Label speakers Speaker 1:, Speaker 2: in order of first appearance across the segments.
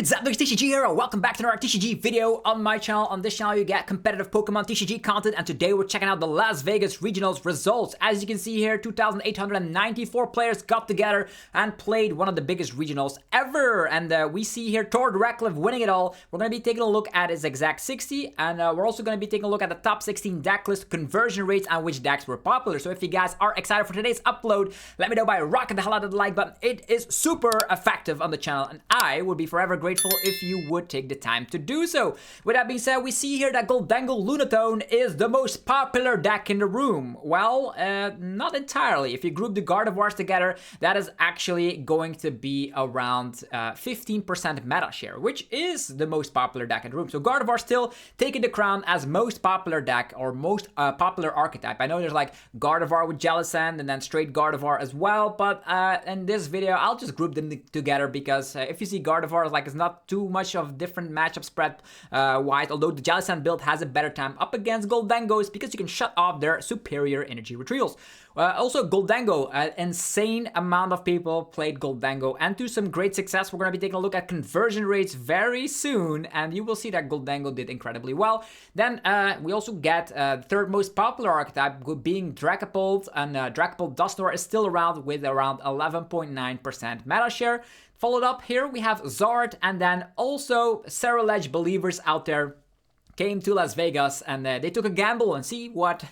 Speaker 1: What's up, TCG here? Welcome back to another TCG video on my channel. On this channel, you get competitive Pokemon TCG content, and today we're checking out the Las Vegas Regionals results. As you can see here, 2,894 players got together and played one of the biggest regionals ever. And we see here Tord Reklev winning it all. We're going to be taking a look at his exact 60, and we're also going to be taking a look at the top 16 deck list conversion rates and which decks were popular. So if you guys are excited for today's upload, let me know by rocking the hell out of the like button. It is super effective on the channel, and I would be forever grateful if you would take the time to do so. With that being said, we see here that Gholdengo Lunatone is the most popular deck in the room. Well, not entirely. If you group the Gardevoirs together, that is actually going to be around 15% meta share, which is the most popular deck in the room. So Gardevoir still taking the crown as most popular deck or most popular archetype. I know there's like Gardevoir with Jellicent and then straight Gardevoir as well, but in this video, I'll just group them together because if you see Gardevoir, like, it's not too much of different matchup spread wise, although the Jellicent build has a better time up against Gholdengos because you can shut off their superior energy retrievals. Also, Gholdengo, an insane amount of people played Gholdengo, and to some great success. We're going to be taking a look at conversion rates very soon, and you will see that Gholdengo did incredibly well. Then we also get third most popular archetype being Dragapult, and Dragapult Dusknoir is still around with around 11.9% meta share. Followed up here, we have Zoroark, and then also Zoroark believers out there came to Las Vegas and they took a gamble and see what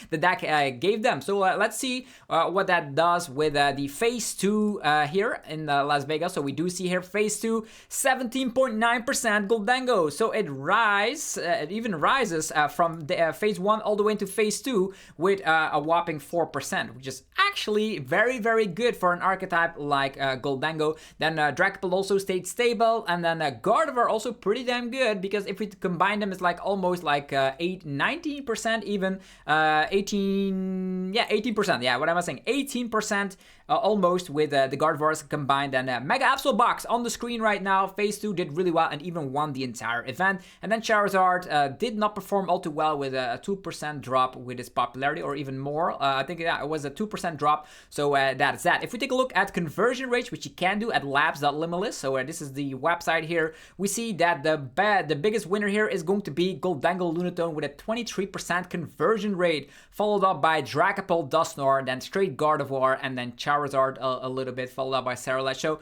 Speaker 1: the deck gave them. So let's see what that does with the phase 2 here in Las Vegas. So we do see here phase 2, 17.9% Gholdengo. So it even rises from the, phase 1 all the way into phase 2 with a whopping 4%, which is actually very, very good for an archetype like Gholdengo. Then Dragapult also stayed stable, and then Gardevoir also pretty damn good, because if we combine them, it's like almost like 19% even, 18%, yeah, what am I saying, 18% almost with the Gardevoirs combined. And Mega Absol box on the screen right now, phase 2 did really well and even won the entire event. And then Charizard did not perform all too well with a 2% drop with its popularity, or even more. I think it was a 2% drop, so that's that. If we take a look at conversion rates, which you can do at labs.limitless, so this is the website here, we see that the biggest winner here is going to be Gholdengo Lunatone with a 23% conversion rate, followed up by Dragapult Dusknoir, then straight Gardevoir, and then Charizard a little bit, followed up by Zoroark. So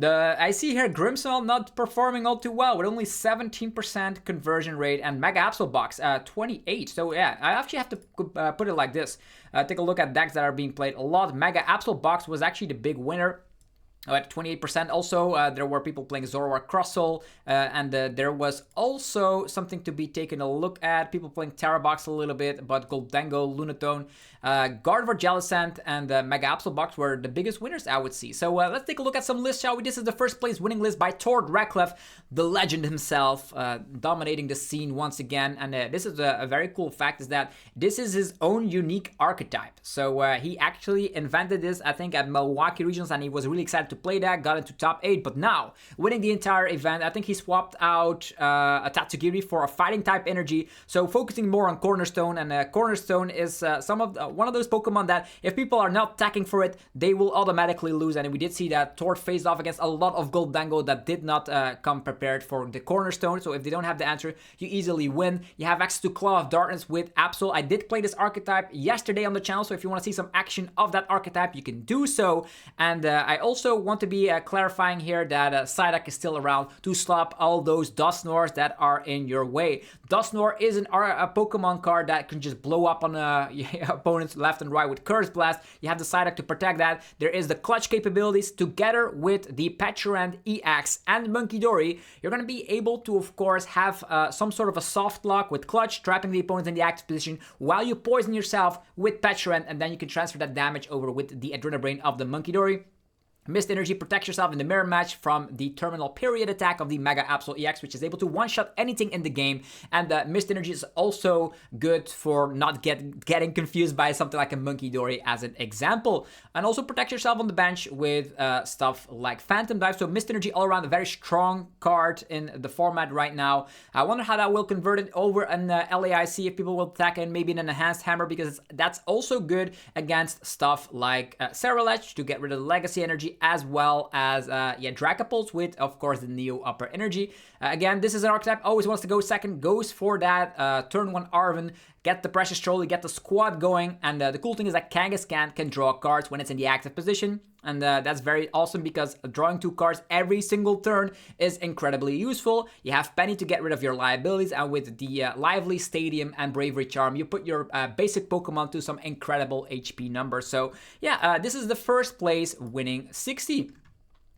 Speaker 1: I see here Grimmsnarl not performing all too well with only 17% conversion rate, and Mega Absol box 28. So yeah, I actually have to put it like this. Take a look at decks that are being played a lot. Mega Absol box was actually the big winner at 28%. Also, there were people playing Zoroark Cross-Soul, and there was also something to be taken a look at. People playing Terrabox a little bit, but Gholdengo, Lunatone, Gardevoir, Jellicent, and Mega Absol box were the biggest winners, I would see. So let's take a look at some lists, shall we? This is the first place winning list by Tord Reklev, the legend himself, dominating the scene once again. And this is a very cool fact, is that this is his own unique archetype. So he actually invented this, I think, at Milwaukee Regionals, and he was really excited to play that, got into top 8, but now winning the entire event. I think he swapped out a Tatsugiri for a fighting type energy, so focusing more on Cornerstone. And Cornerstone is one of those Pokemon that if people are not attacking for it, they will automatically lose. And we did see that Tord faced off against a lot of Gholdengo that did not come prepared for the Cornerstone, so if they don't have the answer, you easily win. You have access to Claw of Darkness with Absol. I did play this archetype yesterday on the channel, so if you want to see some action of that archetype, you can do so. And I also want to be clarifying here that Psyduck is still around to stop all those Dusknoirs that are in your way. Dusknoir is a Pokemon card that can just blow up on opponents left and right with Curse Blast. You have the Psyduck to protect that. There is the clutch capabilities together with the Petrand EX and Munkidori. You're going to be able to, of course, have some sort of a soft lock with clutch, trapping the opponents in the active position while you poison yourself with Petrand, and then you can transfer that damage over with the Adrenabrain of the Munkidori. Mist Energy protects yourself in the mirror match from the terminal period attack of the Mega Absol EX, which is able to one-shot anything in the game. And Mist Energy is also good for not getting confused by something like a Munkidori as an example. And also protect yourself on the bench with stuff like Phantom Dive. So Mist Energy all around a very strong card in the format right now. I wonder how that will convert it over an LAIC, if people will attack and maybe an Enhanced Hammer, because that's also good against stuff like Zoroark to get rid of the Legacy Energy energy, as well as Dragapult with, of course, the Neo upper energy. Again, this is an archetype always wants to go second, goes for that turn 1 Arven, get the Precious Trolley, get the squad going, and the cool thing is that Kangaskhan can draw cards when it's in the active position, and that's very awesome because drawing 2 cards every single turn is incredibly useful. You have Penny to get rid of your liabilities, and with the Lively, Stadium, and Bravery Charm, you put your basic Pokemon to some incredible HP numbers. So yeah, this is the first place winning 60.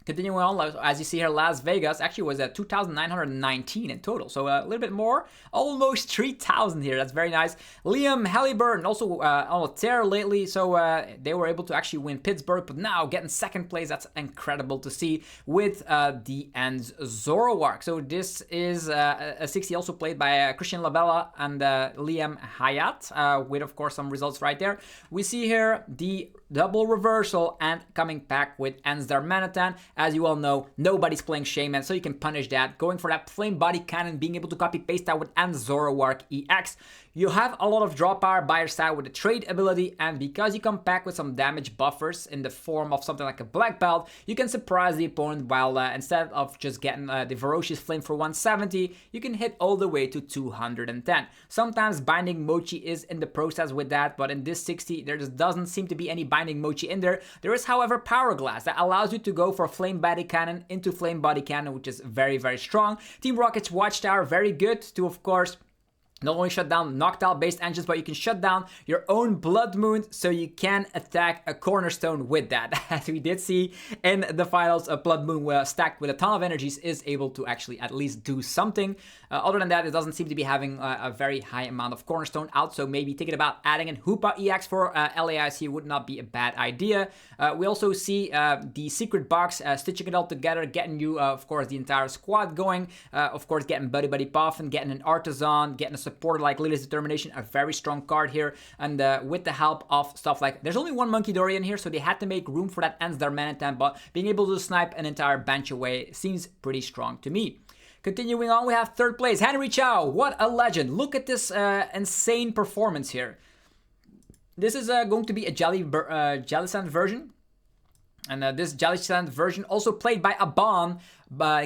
Speaker 1: Continuing on, as you see here, Las Vegas actually was at 2,919 in total, so a little bit more, almost 3,000 here. That's very nice. Liam Halliburton also on a tear lately, so they were able to actually win Pittsburgh, but now getting second place, that's incredible to see with the Ends Zoroark. So this is a 60 also played by Christian Labella and Liam Hayat, with of course some results right there. We see here the double reversal and coming back with Ends Darmanitan. As you all know, nobody's playing Shaman, so you can punish that. Going for that Flame Body Cannon, being able to copy paste that with Ends Zoroark EX. You have a lot of draw power by your side with the trade ability, and because you come back with some damage buffers in the form of something like a Black Belt, you can surprise the opponent while instead of just getting the Ferocious Flame for 170, you can hit all the way to 210. Sometimes Binding Mochi is in the process with that, but in this 60, there just doesn't seem to be any Binding Mochi in there. There is, however, Power Glass that allows you to go for Flame Body Cannon into Flame Body Cannon, which is very, very strong. Team Rocket's Watchtower, very good to, of course, not only shut down Noctowl based engines, but you can shut down your own Blood Moon, so you can attack a Cornerstone with that. As we did see in the finals, a Blood Moon stacked with a ton of energies is able to actually at least do something. Other than that, it doesn't seem to be having a very high amount of Cornerstone out, so maybe thinking about adding in Hoopa EX for LAIC would not be a bad idea. We also see the Secret Box stitching it all together, getting you, of course, the entire squad going. Of course, getting Buddy Buddy Puffin, getting an Artisan, getting a supporter like Lily's Determination, a very strong card here. And with the help of stuff like, there's only one Monkey Dory in here, so they had to make room for that Ends Darmanitan, but being able to snipe an entire bench away seems pretty strong to me. Continuing on, we have third place, Henry Chow. What a legend. Look at this insane performance here. This is going to be a Jellicent version. And this Jellicent version also played by Abon,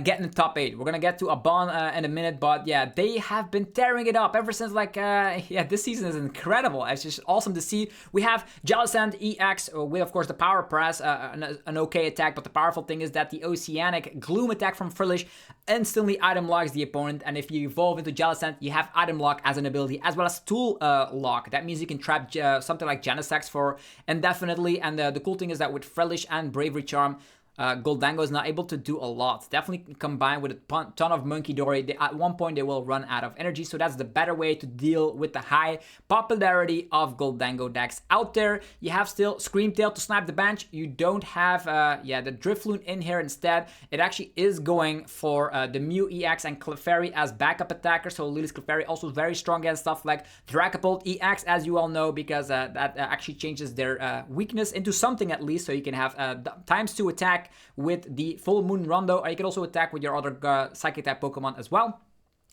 Speaker 1: getting the top 8. We're gonna get to Abon in a minute, but yeah, they have been tearing it up ever since, like, this season is incredible. It's just awesome to see. We have Jellicent EX with, of course, the Power Press, an okay attack, but the powerful thing is that the Oceanic Gloom attack from Frillish instantly item locks the opponent, and if you evolve into Jellicent, you have item lock as an ability, as well as tool lock. That means you can trap something like Genesect for indefinitely, and the cool thing is that with Frillish and Bravery Charm, Gholdengo is not able to do a lot. Definitely combined with a ton of Monkey Dory, at one point they will run out of energy, so that's the better way to deal with the high popularity of Gholdengo decks out there. You have still Screamtail to snipe the bench. You don't have the Drifloon in here instead. It actually is going for the Mew EX and Clefairy as backup attacker, so Lily's Clefairy also very strong against stuff like Dragapult EX, as you all know, because that actually changes their weakness into something at least, so you can have ×2 attack with the Full Moon Rondo, or you can also attack with your other Psychic type Pokemon as well.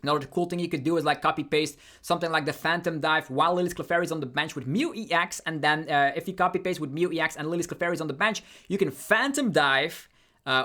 Speaker 1: Another cool thing you could do is like copy paste something like the Phantom Dive while Lily's Clefairy is on the bench with Mew EX, and then if you copy paste with Mew EX and Lily's Clefairy is on the bench, you can Phantom Dive,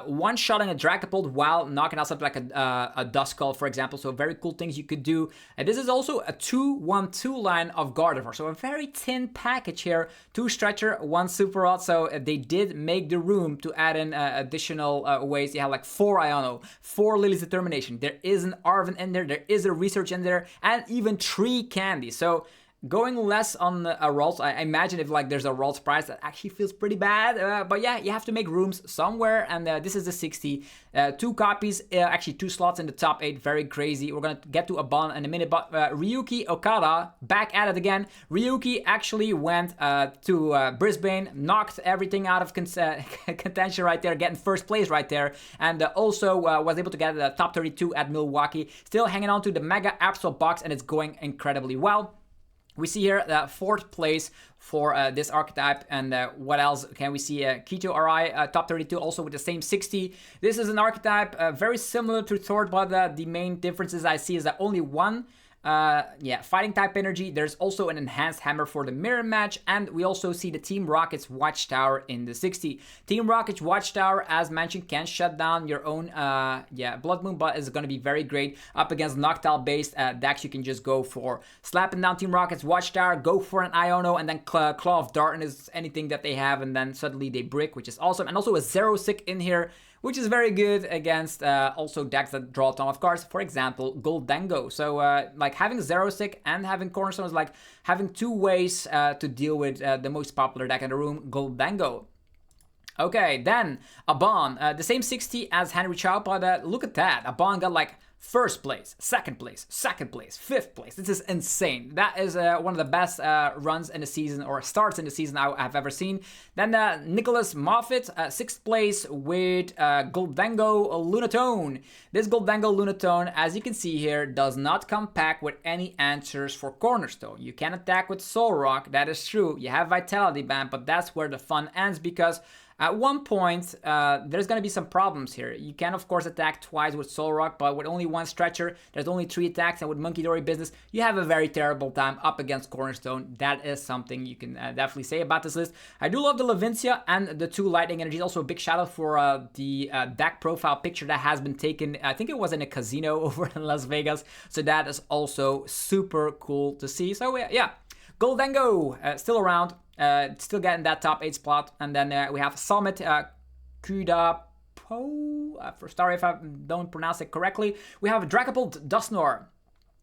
Speaker 1: one-shotting a Dragapult while knocking out something like a Duskull, for example. So very cool things you could do. And this is also a 2-1-2 line of Gardevoir. So a very thin package here. 2 Stretcher, 1 Super Rod. So they did make the room to add in additional ways. You have like 4 Iono, 4 Lily's Determination. There is an Arven in there. There is a Research in there. And even 3 Candy. So going less on a Ralts, I imagine if like there's a Ralts price that actually feels pretty bad, but yeah, you have to make rooms somewhere, and this is the 60. 2 copies, actually 2 slots in the top 8, very crazy. We're gonna get to Abon in a minute, but Ryuki Okada, back at it again. Ryuki actually went to Brisbane, knocked everything out of contention right there, getting first place right there, and also was able to get the top 32 at Milwaukee. Still hanging on to the Mega Absol box, and it's going incredibly well. We see here the 4th place for this archetype, and what else can we see? Keto RI, top 32, also with the same 60. This is an archetype very similar to Tord, but the main differences I see is that only one Yeah, fighting type energy. There's also an enhanced hammer for the mirror match, and we also see the Team Rocket's Watchtower in the 60. Team Rocket's Watchtower, as mentioned, can shut down your own Blood Moon, but is going to be very great up against Noctowl based decks. You can just go for slapping down Team Rocket's Watchtower, go for an Iono, and then Claw of Darkness, anything that they have, and then suddenly they brick, which is awesome. And also a Zero-Sick in here, which is very good against also decks that draw a ton of cards. For example, Gholdengo. So like having Zero-Sick and having Cornerstone is like having two ways to deal with the most popular deck in the room, Gholdengo. Okay, then Abon, the same 60 as Henry Chow, but look at that. Abon got like first place, second place, fifth place. This is insane. That is one of the best runs in the season, or starts in the season I've ever seen. Then Nicholas Moffitt, sixth place with Gholdengo Lunatone. This Gholdengo Lunatone, as you can see here, does not come packed with any answers for Cornerstone. You can attack with Zoroark, that is true. You have Vitality Band, but that's where the fun ends, because at one point, there's going to be some problems here. You can, of course, attack twice with Zoroark, but with only one stretcher, there's only 3 attacks, and with Monkey Dory Business, you have a very terrible time up against Cornerstone. That is something you can definitely say about this list. I do love the Levincia and the 2 Lightning Energies. Also, a big shout out for the deck profile picture that has been taken. I think it was in a casino over in Las Vegas. So that is also super cool to see. So yeah, Gholdengo still around. Still getting that top 8 spot. And then we have Summit Kudapo. Sorry if I don't pronounce it correctly. We have Dragapult Dusknoir.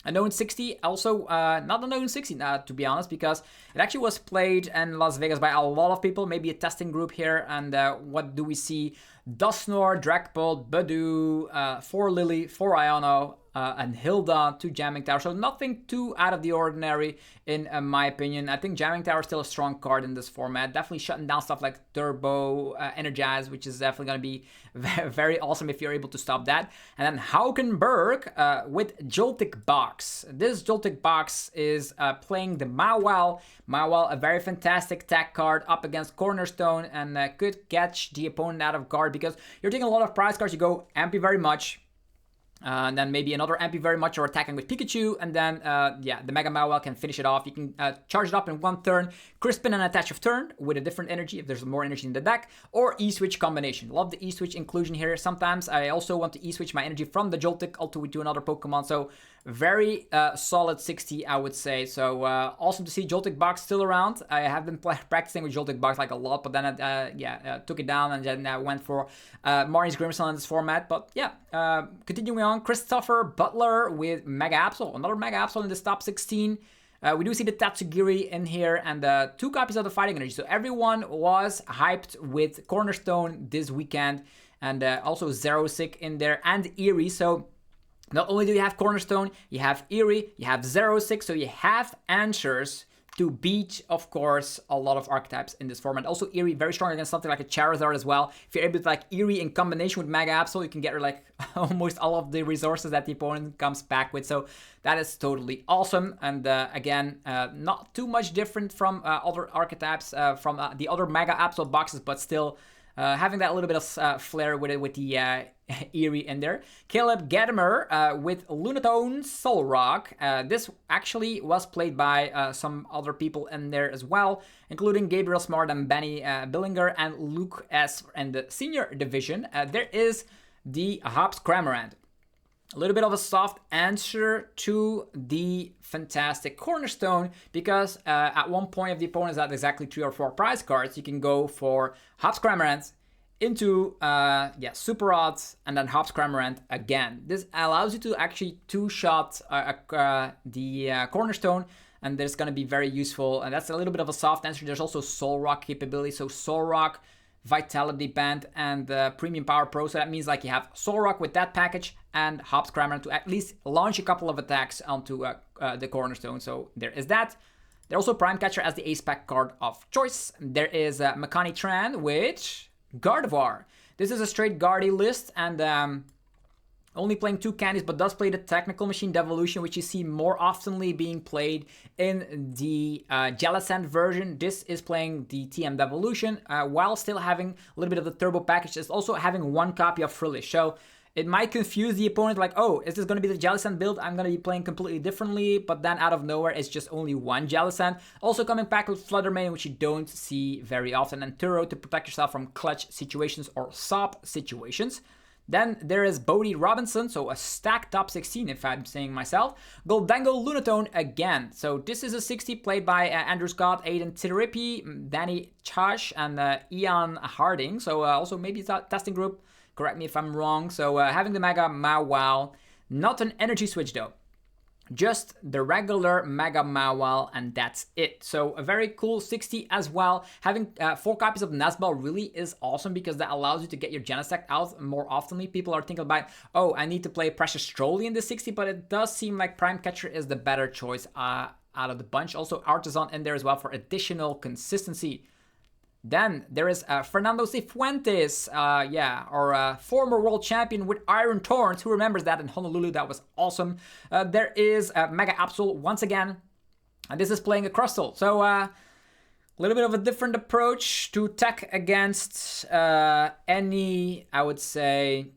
Speaker 1: A known 60, also not a known 60 to be honest, because it actually was played in Las Vegas by a lot of people, maybe a testing group here. And what do we see? Dusknoir, Dragapult, Badu, 4 Lily, 4 Iono, and Hilda, 2 Jamming Tower. So nothing too out of the ordinary in my opinion. I think Jamming Tower is still a strong card in this format. Definitely shutting down stuff like Turbo, Energize, which is definitely going to be very, very awesome if you're able to stop that. And then Haukenberg with Joltik Box. This Joltik Box is playing the Mawile. Mawile, a very fantastic tech card up against Cornerstone, and could catch the opponent out of guard because you're taking a lot of prize cards. You go Ampy very much. And then maybe another Ampy very much, or attacking with Pikachu, and then yeah, the Mega Mawile can finish it off. You can charge it up in 1 turn, Crispin and attach of turn with a different energy if there's more energy in the deck, or E-Switch combination. Love the E-Switch inclusion here. Sometimes I also want to E-Switch my energy from the Joltik to another Pokemon, so very solid 60, I would say. So awesome to see Joltik Box still around. I have been practicing with Joltik Box like a lot, but then I took it down and then went for Marnie's Grimson in this format. But yeah, continuing on, Christopher Butler with Mega Absol. Another Mega Absol in this top 16. We do see the Tatsugiri in here, and 2 copies of the Fighting Energy. So everyone was hyped with Cornerstone this weekend, and also Zero-Sick in there, and Eerie. So not only do you have Cornerstone, you have Eerie, you have Zero-Sick, so you have answers to beat, of course, a lot of archetypes in this format. Also, Eerie, very strong against something like a Charizard as well. If you're able to like Eerie in combination with Mega Absol, you can get like almost all of the resources that the opponent comes back with. So that is totally awesome. And again, not too much different from other archetypes from the other Mega Absol boxes, but still having that little bit of flair with it, with the Eerie in there. Caleb Gadamer with Lunatone Zoroark. This actually was played by some other people in there as well, including Gabriel Smart and Benny Billinger and Luke S. in the senior division. There is the Hops Cramorant. A little bit of a soft answer to the fantastic Cornerstone, because at one point if the opponent has exactly 3 or 4 prize cards, you can go for Hops Cramorant into Super Odds and then Hops Cramorant again. This allows you to actually 2-shot the Cornerstone, and that's going to be very useful. And that's a little bit of a soft answer. There's also Zoroark capability, so Zoroark, Vitality Band, and Premium Power Pro. So that means like you have Zoroark with that package and Hops Cramorant to at least launch a couple of attacks onto the Cornerstone. So there is that. There's also Prime Catcher as the Ace Pack card of choice. There is Makani Tran with Gardevoir. This is a straight Guardy list, and only playing 2 candies, but does play the Technical Machine Devolution, which you see more oftenly being played in the Jellicent version. This is playing the TM Devolution, while still having a little bit of the Turbo package. It's also having 1 copy of Frillish. So it might confuse the opponent, like, oh, is this going to be the Jellicent build? I'm going to be playing completely differently, but then out of nowhere, it's just only one Jellicent. Also coming back with Flutter Mane, which you don't see very often, and Turo to protect yourself from clutch situations or SOP situations. Then there is Bodhi Robinson, so a stacked top 16 if I'm saying myself. Gholdengo Lunatone again. So this is a 60 played by Andrew Scott, Aiden Tiripi, Danny Chash, and Ian Harding. So also maybe it's a testing group. Correct me if I'm wrong. So having the Mega Mawile, not an energy switch though. Just the regular Mega Mawile, and that's it. So a very cool 60 as well. Having 4 copies of Nesball really is awesome because that allows you to get your Genesect out more oftenly. People are thinking about, oh, I need to play Precious Trolley in the 60, but it does seem like Prime Catcher is the better choice out of the bunch. Also Artisan in there as well for additional consistency. Then there is Fernando Cifuentes, our former world champion with Iron Torrents. Who remembers that in Honolulu? That was awesome. There is Mega Absol once again. And this is playing a Crustle. So a little bit of a different approach to tech against any, I would say,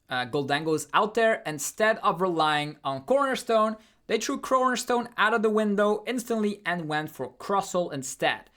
Speaker 1: Gholdengos out there. Instead of relying on Cornerstone, they threw Cornerstone out of the window instantly and went for Crustle instead.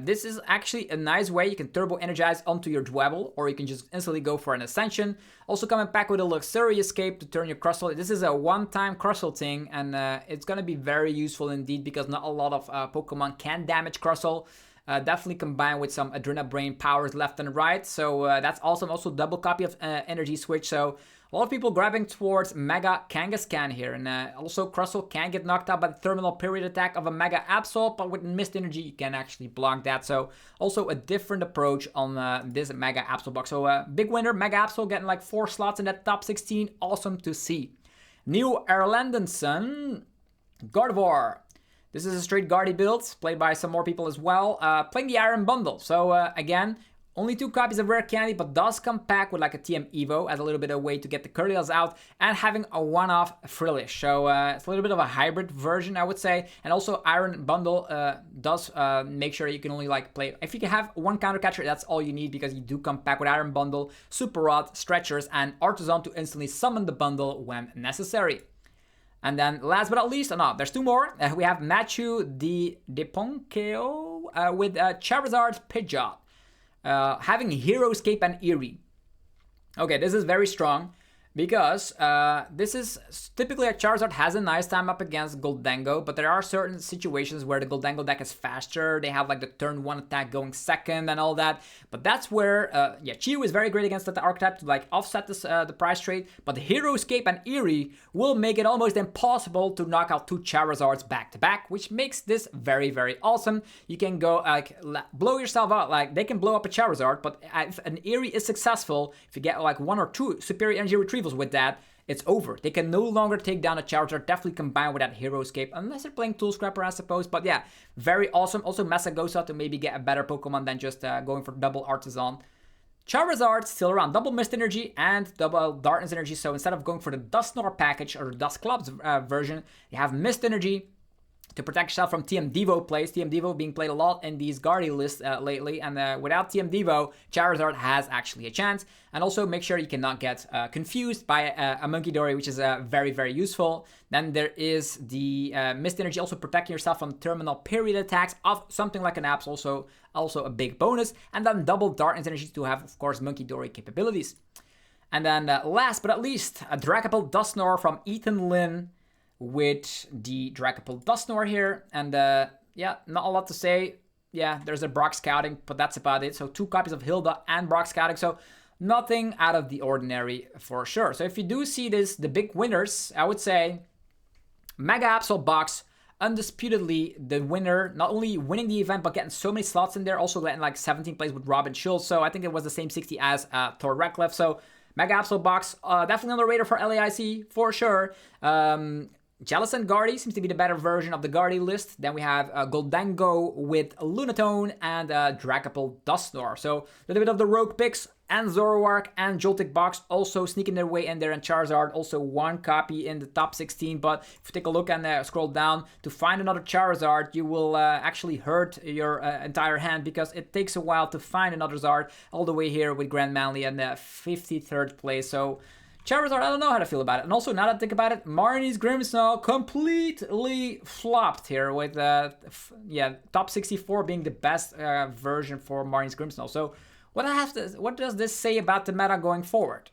Speaker 1: This is actually a nice way. You can turbo energize onto your Dwebble, or you can just instantly go for an Ascension. Also coming back with a Luxury Escape to turn your Crustle. This is a one-time Crustle thing, and it's going to be very useful indeed because not a lot of Pokemon can damage Crustle. Definitely combined with some Adrena Brain powers left and right. So that's awesome. Also double copy of Energy Switch. So a lot of people grabbing towards Mega Kangaskhan here. And also Crustle can get knocked out by the terminal period attack of a Mega Absol, but with Mist Energy you can actually block that. So also a different approach on this Mega Absol box. So big winner, Mega Absol getting like 4 slots in that top 16. Awesome to see. New Erlandenson, Gardevoir. This is a straight Guardy build, played by some more people as well. Playing the Iron Bundle. So again, only 2 copies of Rare Candy, but does come pack with like a TM Evo as a little bit of a way to get the Curlials out and having a one-off Frillish. So it's a little bit of a hybrid version, I would say. And also Iron Bundle does make sure you can only like play. If you can have 1 counter catcher, that's all you need because you do come pack with Iron Bundle, Super Rod, Stretchers, and Artisan to instantly summon the bundle when necessary. And then last but not least, there's 2 more. We have Matthew Deponkeo with Charizard Pidgeot. Having Hero Escape and Eerie. Okay, this is very strong because this is typically a Charizard has a nice time up against Gholdengo, but there are certain situations where the Gholdengo deck is faster. They have like the turn 1 attack going second and all that. But that's where, Chiyu is very great against that archetype to like offset this, the price trade. But the Hero Escape and Eerie will make it almost impossible to knock out 2 Charizards back to back, which makes this very, very awesome. You can go like blow yourself out, like they can blow up a Charizard, but if an Eerie is successful, if you get like 1 or 2 superior energy retrievals with that, it's over. They can no longer take down a Charizard, definitely combined with that Hero Escape, unless they're playing Tool Scrapper, I suppose. But yeah, very awesome. Also Mesagosa to maybe get a better Pokemon than just going for double Artisan. Charizard still around, double Mist Energy and double Darkness Energy. So instead of going for the Dusknoir package or the Dusclops version, you have Mist Energy to protect yourself from TM Devo plays. TM Devo being played a lot in these Guardy lists lately, and without TM Devo, Charizard has actually a chance. And also make sure you cannot get confused by a Munkidori, which is very, very useful. Then there is the Mist Energy, also protecting yourself from terminal period attacks of something like an Apps, also a big bonus. And then double Darkness Energy to have, of course, Munkidori capabilities. And then last but not least, a Dragapult Dusknoir from Ethan Lynn, with the Dragapult Dusknoir here. And yeah, not a lot to say. Yeah, there's a Brock Scouting, but that's about it. So 2 copies of Hilda and Brock Scouting. So nothing out of the ordinary for sure. So if you do see this, the big winners, I would say Mega Absol box, undisputedly the winner, not only winning the event, but getting so many slots in there, also getting like 17 plays with Robin Schultz. So I think it was the same 60 as Tord Reklev. So Mega Absol box, definitely on the radar for LAIC for sure. Jellicent Guardy seems to be the better version of the Guardy list. Then we have Gholdengo with Lunatone and Dragapult Dusknoir. So a little bit of the rogue picks and Zoroark and Joltik box also sneaking their way in there, and Charizard also one copy in the top 16. But if you take a look and scroll down to find another Charizard, you will actually hurt your entire hand, because it takes a while to find another Zard all the way here with Grand Manly in the 53rd place. So Charizard, I don't know how to feel about it. And also, now that I think about it, Marnie's Grimmsnarl completely flopped here with, top 64 being the best version for Marnie's Grimmsnarl. So what does this say about the meta going forward?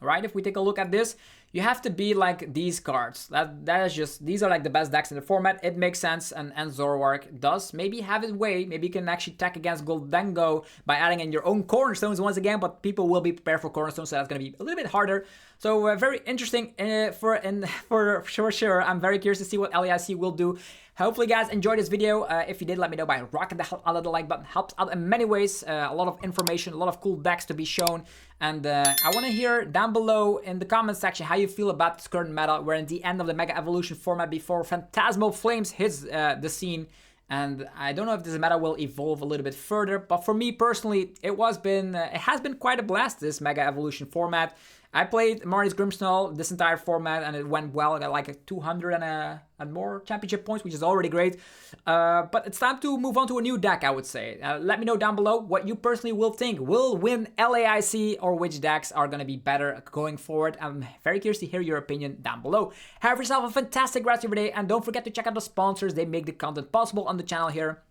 Speaker 1: Right, if we take a look at this, you have to be like these cards. That is just, these are like the best decks in the format. It makes sense, and Zoroark does maybe have his way. Maybe you can actually tech against Gholdengo by adding in your own Cornerstones once again, but people will be prepared for Cornerstones, so that's going to be a little bit harder. So very interesting for sure. I'm very curious to see what LAIC will do. Hopefully, guys, enjoyed this video. If you did, let me know by rocking the hell out of the like button. Helps out in many ways. A lot of information, a lot of cool decks to be shown. And I want to hear down below in the comment section how you feel about this current meta. We're in the end of the Mega Evolution format before Phantasmal Flames hits the scene. And I don't know if this meta will evolve a little bit further, but for me personally, it has been quite a blast, this Mega Evolution format. I played Marnie's Grimmsnarl this entire format, and it went well. I got like a 200 and more championship points, which is already great. But it's time to move on to a new deck, I would say. Let me know down below what you personally will think will win LAIC, or which decks are going to be better going forward. I'm very curious to hear your opinion down below. Have yourself a fantastic rest of your day, and don't forget to check out the sponsors. They make the content possible on the channel here.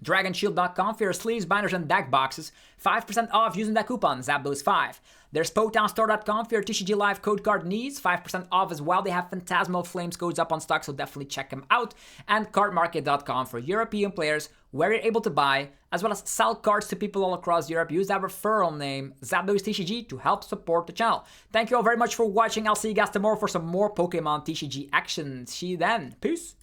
Speaker 1: DragonShield.com for your sleeves, binders, and deck boxes. 5% off using that coupon, Zapdos5. There's PokemonStore.com for your TCG Live code card needs. 5% off as well. They have Phantasmal Flames codes up on stock, so definitely check them out. And Cardmarket.com for European players, where you're able to buy, as well as sell cards to people all across Europe. Use that referral name, ZapdosTCG, to help support the channel. Thank you all very much for watching. I'll see you guys tomorrow for some more Pokemon TCG action. See you then. Peace.